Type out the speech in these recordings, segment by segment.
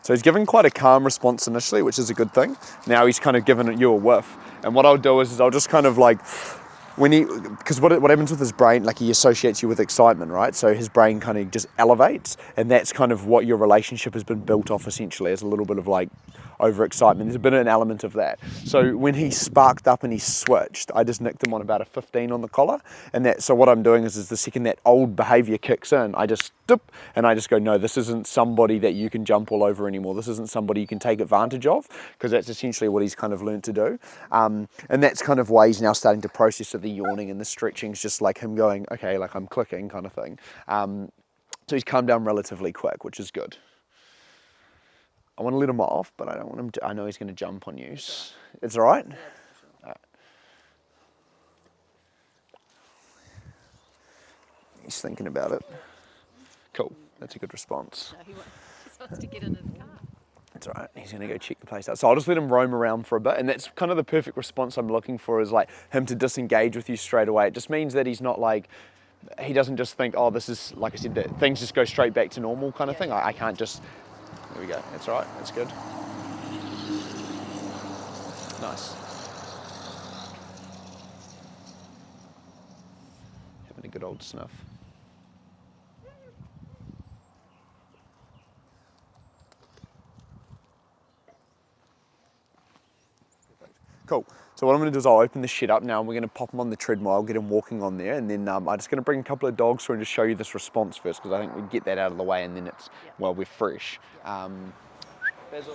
So he's given quite a calm response initially, which is a good thing. Now he's kind of given you a whiff. And what I'll do is I'll just kind of like, because what happens with his brain, like he associates you with excitement, right? So his brain kind of just elevates, and that's kind of what your relationship has been built off essentially, as a little bit of like overexcitement. There's been an element of that. So when he sparked up and he switched, I just nicked him on about a 15 on the collar. And so what I'm doing is the second that old behavior kicks in, I just dip, and I just go, no, this isn't somebody that you can jump all over anymore. This isn't somebody you can take advantage of, because that's essentially what he's kind of learned to do. And that's kind of why he's now starting to process it. The yawning and the stretching is just like him going, okay, like I'm clicking kind of thing. So he's calmed down relatively quick, which is good. I want to let him off, but I don't want him to, I know he's going to jump on you. It's all right? Yeah, sure. All right. He's thinking about it. Cool, that's a good response. No, he wants to get in his car. That's all right, he's gonna go check the place out. So I'll just let him roam around for a bit, and that's kind of the perfect response I'm looking for, is like him to disengage with you straight away. It just means that he's not like, he doesn't just think, oh, this is, like I said, that things just go straight back to normal kind of thing. I can't just, there we go, that's all right, that's good. Nice. Having a good old sniff. Cool. So what I'm going to do is I'll open the shed up now, and we're going to pop him on the treadmill. I'll get him walking on there, and then I'm just going to bring a couple of dogs through and just show you this response first, because I think we get that out of the way, and then it's, well, we're fresh. Basil.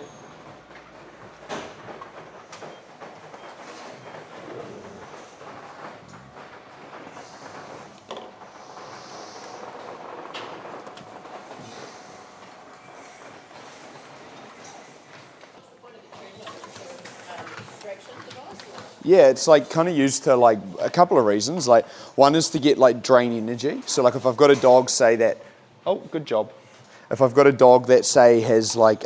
Yeah, it's like kind of used to like a couple of reasons. Like one is to get like drain energy. So like if I've got a dog say that, oh, good job. If I've got a dog that say has like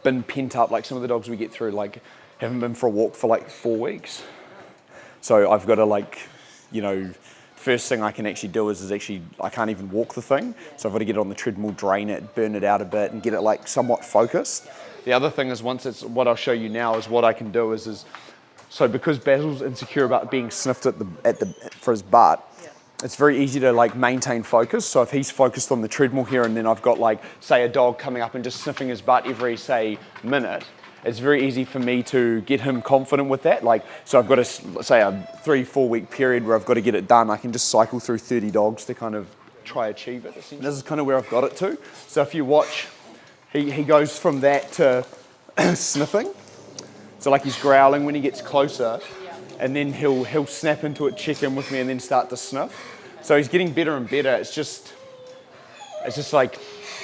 been pent up, like some of the dogs we get through like haven't been for a walk for like 4 weeks. So I've got to like, you know, first thing I can actually do is actually, I can't even walk the thing. So I've got to get it on the treadmill, drain it, burn it out a bit, and get it like somewhat focused. The other thing is, once it's, what I'll show you now is what I can do is so because Basil's insecure about being sniffed for his butt, it's very easy to like maintain focus. So if he's focused on the treadmill here, and then I've got like, say, a dog coming up and just sniffing his butt every, say, minute, it's very easy for me to get him confident with that. Like, so I've got a, say, a 3-4 week period where I've got to get it done. I can just cycle through 30 dogs to kind of try achieve it. This is kind of where I've got it to. So if you watch, he goes from that to sniffing. So like he's growling when he gets closer, and then he'll snap into it, check in with me, and then start to sniff. So he's getting better and better. It's just like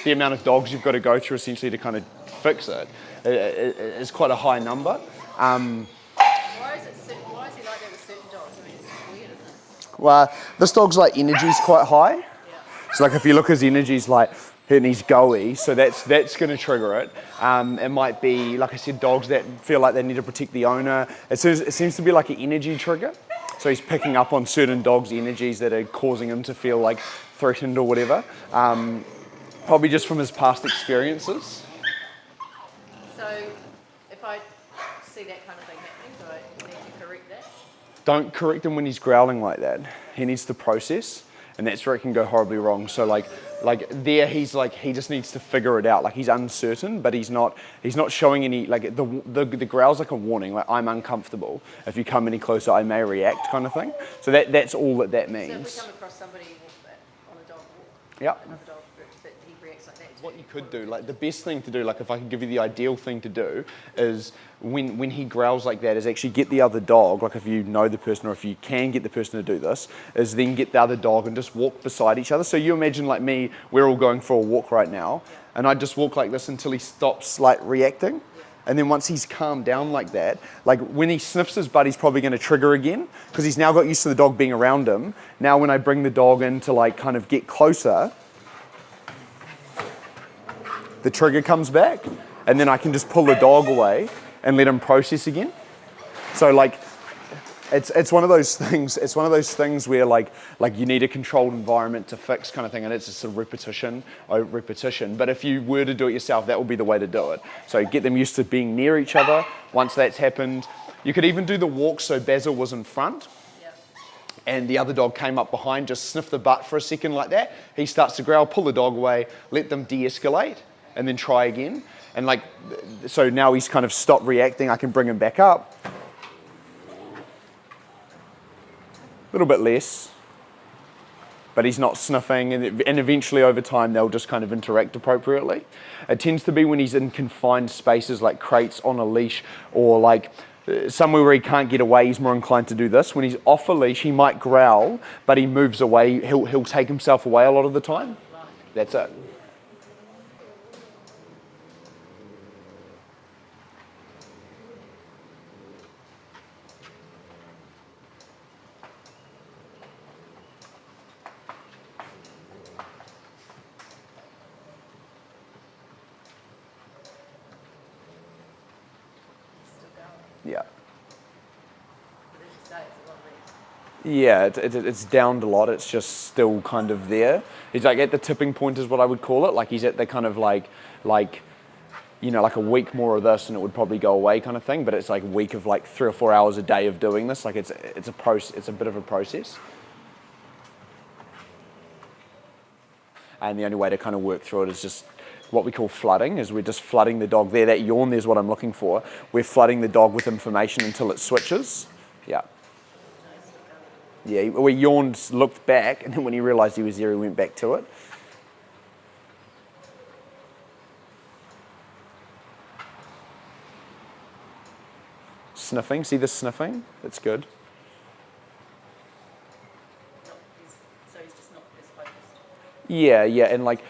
the amount of dogs you've got to go through essentially to kind of fix it. It's quite a high number. Why is he like that with certain dogs? I mean, it's weird, isn't it? Well, this dog's like energy's quite high. Yeah. So like if you look, his energy's like, and he's go-y, so that's going to trigger it. It might be, like I said, dogs that feel like they need to protect the owner. It seems to be like an energy trigger. So he's picking up on certain dogs' energies that are causing him to feel like threatened or whatever. Probably just from his past experiences. So if I see that kind of thing happening, do I need to correct that? Don't correct him when he's growling like that. He needs to process, and that's where it can go horribly wrong. So like there, he's like, he just needs to figure it out. Like he's uncertain, but he's not showing any, like the growl's like a warning, like I'm uncomfortable. If you come any closer, I may react, kind of thing. So that's all that means. So if we come across somebody on a dog walk, Yep. another dog that he reacts like that to. What you could do, like the best thing to do, like if I could give you the ideal thing to do, is when he growls like that, is actually get the other dog, like if you know the person or if you can get the person to do this, is then get the other dog and just walk beside each other. So you imagine like me, we're all going for a walk right now, and I just walk like this until he stops like reacting. And then once he's calmed down like that, like when he sniffs his butt, he's probably going to trigger again because he's now got used to the dog being around him. Now when I bring the dog in to like kind of get closer, the trigger comes back, and then I can just pull the dog away and let him process again. So like, it's one of those things. It's one of those things where like you need a controlled environment to fix kind of thing, and it's just a repetition. But if you were to do it yourself, that would be the way to do it. So get them used to being near each other. Once that's happened, you could even do the walk so Basil was in front. And the other dog came up behind, just sniff the butt for a second like that. He starts to growl, pull the dog away, let them de-escalate, and then try again. And like, so now he's kind of stopped reacting, I can bring him back up. A little bit less, but he's not sniffing, and eventually over time they'll just kind of interact appropriately. It tends to be when he's in confined spaces like crates on a leash or like somewhere where he can't get away, he's more inclined to do this. When he's off a leash, he might growl, but he moves away, he'll take himself away a lot of the time. That's it. Yeah. Yeah, it's downed a lot. It's just still kind of there. He's like at the tipping point is what I would call it. Like he's at the kind of like you know, like a week more of this and it would probably go away kind of thing. But it's like a week of like 3 or 4 hours a day of doing this. Like it's a bit of a process. And the only way to kind of work through it is just what we call flooding, is we're just flooding the dog there. That yawn there's what I'm looking for. We're flooding the dog with information until it switches. Yeah. Yeah, we yawned, looked back, and then when he realised he was there, he went back to it. Sniffing, see the sniffing? That's good. So he's just not as focused. Yeah, and like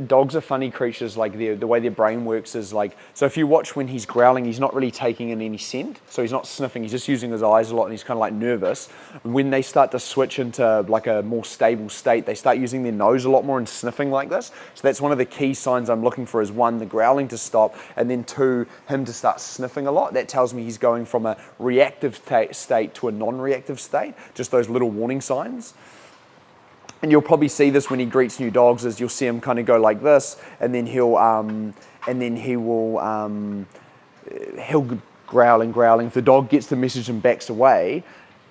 dogs are funny creatures. Like the way their brain works is like, so if you watch when he's growling, he's not really taking in any scent, so he's not sniffing, he's just using his eyes a lot, and he's kind of like nervous. When they start to switch into like a more stable state, they start using their nose a lot more and sniffing like this. So that's one of the key signs I'm looking for, is 1, the growling to stop, and then 2, him to start sniffing a lot. That tells me he's going from a reactive state to a non-reactive state, just those little warning signs. And you'll probably see this when he greets new dogs, is you'll see him kind of go like this, and then he'll growling. If the dog gets the message and backs away,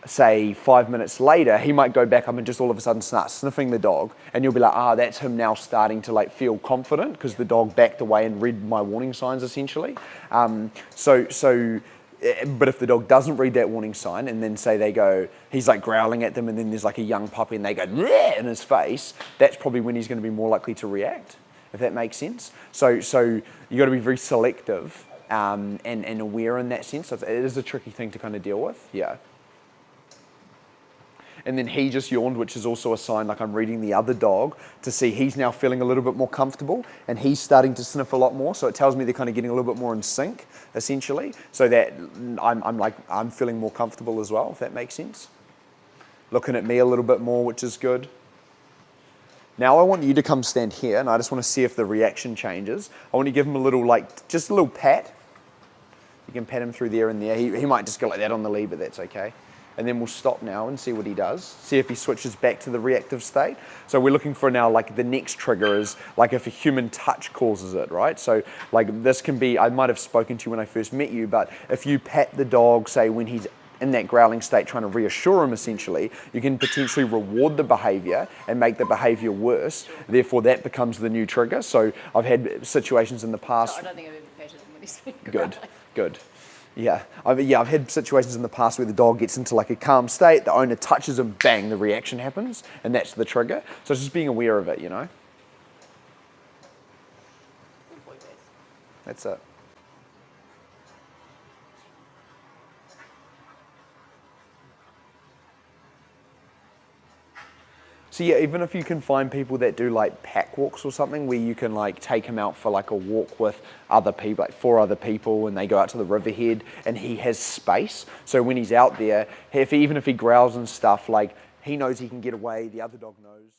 say 5 minutes later, he might go back up and just all of a sudden start sniffing the dog, and you'll be like, that's him now starting to like feel confident because the dog backed away and read my warning signs essentially. But if the dog doesn't read that warning sign, and then say they go, he's like growling at them, and then there's like a young puppy and they go bleh in his face, that's probably when he's going to be more likely to react, if that makes sense. So you got to be very selective and aware in that sense. So it is a tricky thing to kind of deal with, yeah. And then he just yawned, which is also a sign like I'm reading the other dog to see he's now feeling a little bit more comfortable and he's starting to sniff a lot more. So it tells me they're kind of getting a little bit more in sync, essentially. So that I'm feeling more comfortable as well, if that makes sense. Looking at me a little bit more, which is good. Now I want you to come stand here, and I just want to see if the reaction changes. I want to give him a little, just a little pat. You can pat him through there and there. He might just go like that on the lead, but that's okay. And then we'll stop now and see what he does. See if he switches back to the reactive state. So we're looking for now, like the next trigger is like if a human touch causes it, right? So like this can be, I might have spoken to you when I first met you, but if you pat the dog, say when he's in that growling state, trying to reassure him essentially, you can potentially reward the behavior and make the behavior worse. Therefore that becomes the new trigger. So I've had situations in the past. No, I don't think I've ever patted him when he's been Good. Yeah, I've had situations in the past where the dog gets into like a calm state, the owner touches him, bang, the reaction happens, and that's the trigger. So it's just being aware of it, you know? Good boy, Bess. That's it. So yeah, even if you can find people that do like pack walks or something where you can like take him out for like a walk with other people, like 4 other people, and they go out to the riverhead and he has space. So when he's out there, even if he growls and stuff, like he knows he can get away, the other dog knows.